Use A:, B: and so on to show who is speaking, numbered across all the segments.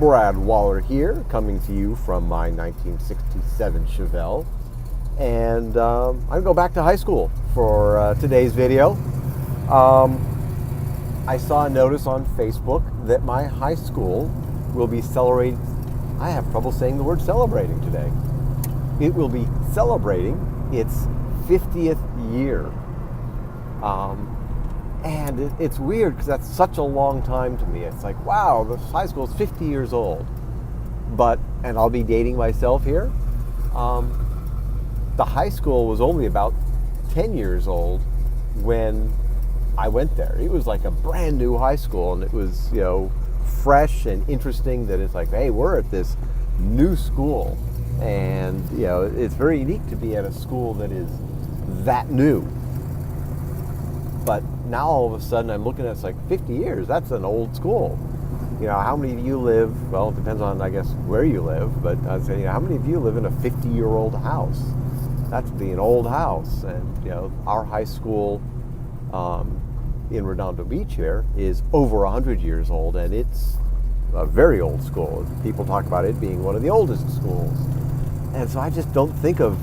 A: Brad Waller here, coming to you from my 1967 Chevelle. And I'm going to go back to high school for today's video. I saw a notice on Facebook that my high school will be celebrating, I have trouble saying the word celebrating today. It will be celebrating its 50th year. And it's weird because that's such a long time to me. It's like, wow, this high school is 50 years old. But, and I'll be dating myself here, the high school was only about 10 years old when I went there. It was like a brand new high school, and it was, fresh and interesting that it's like, hey, we're at this new school. And, it's very unique to be at a school that is that new. But now all of a sudden I'm looking at it's like 50 years, that's an old school. How many of you live, well, it depends on, I guess, where you live, but I'd say, how many of you live in a 50-year-old house? That's an old house. And, our high school in Redondo Beach here is over 100 years old, and it's a very old school. People talk about it being one of the oldest schools. And so I just don't think of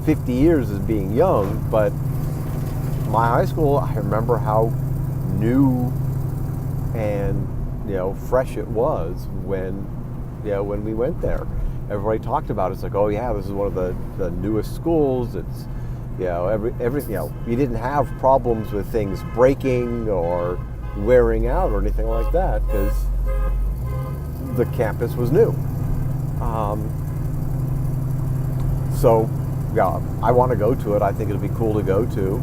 A: 50 years as being young, but my high school, I remember how new and fresh it was when we went there. Everybody talked about it. It's like, oh yeah, this is one of the newest schools. It's you didn't have problems with things breaking or wearing out or anything like that because the campus was new. So yeah, I want to go to it. I think it'll be cool to go to.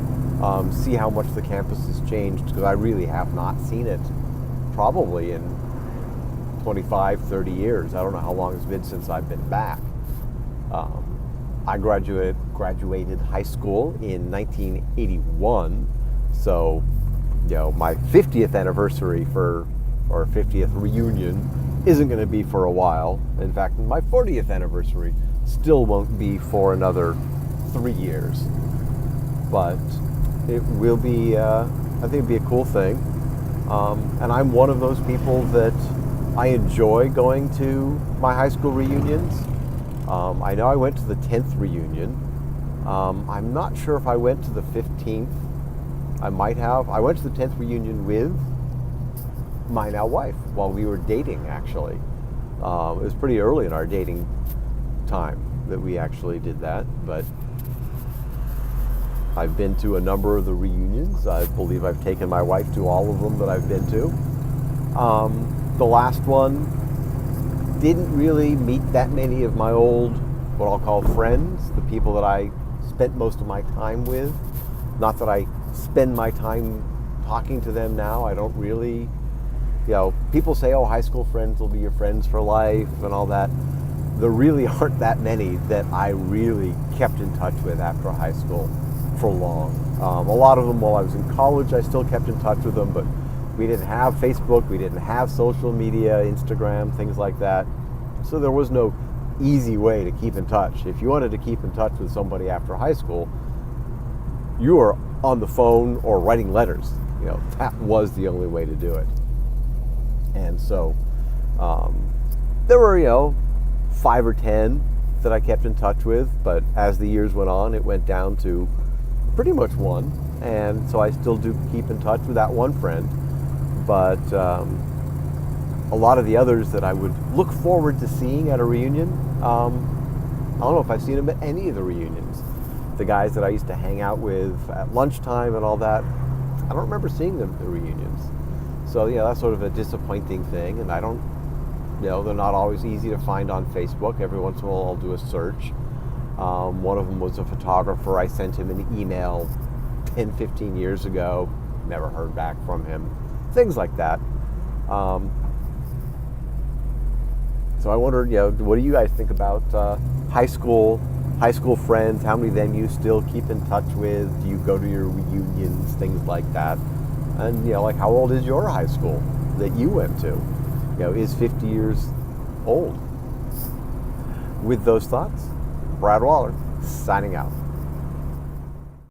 A: See how much the campus has changed, because I really have not seen it probably in 25, 30 years. I don't know how long it's been since I've been back. I graduated high school in 1981, so my 50th anniversary or 50th reunion isn't going to be for a while. In fact, my 40th anniversary still won't be for another 3 years. But it will be, I think it'll be a cool thing. And I'm one of those people that I enjoy going to my high school reunions. I know I went to the 10th reunion. I'm not sure if I went to the 15th. I might have. I went to the 10th reunion with my now wife while we were dating, actually. It was pretty early in our dating time that we actually did that, but I've been to a number of the reunions. I believe I've taken my wife to all of them that I've been to. The last one didn't really meet that many of my old, what I'll call friends, the people that I spent most of my time with. Not that I spend my time talking to them now. I don't really, people say, oh, high school friends will be your friends for life and all that. There really aren't that many that I really kept in touch with after high school for long. A lot of them while I was in college, I still kept in touch with them, but we didn't have Facebook, we didn't have social media, Instagram, things like that. So there was no easy way to keep in touch. If you wanted to keep in touch with somebody after high school, you were on the phone or writing letters. That was the only way to do it. And so there were, 5 or 10 that I kept in touch with, but as the years went on, it went down to pretty much one. And so I still do keep in touch with that one friend, but a lot of the others that I would look forward to seeing at a reunion, I don't know if I've seen them at any of the reunions. The guys that I used to hang out with at lunchtime and all that, I don't remember seeing them at the reunions. So that's sort of a disappointing thing, and I don't, they're not always easy to find on Facebook. Every once in a while I'll do a search. One of them was a photographer. I sent him an email 10, 15 years ago. Never heard back from him. Things like that. So I wondered, what do you guys think about high school friends? How many of them you still keep in touch with? Do you go to your reunions, things like that? And, how old is your high school that you went to? Is 50 years old? With those thoughts, Brad Waller, signing out.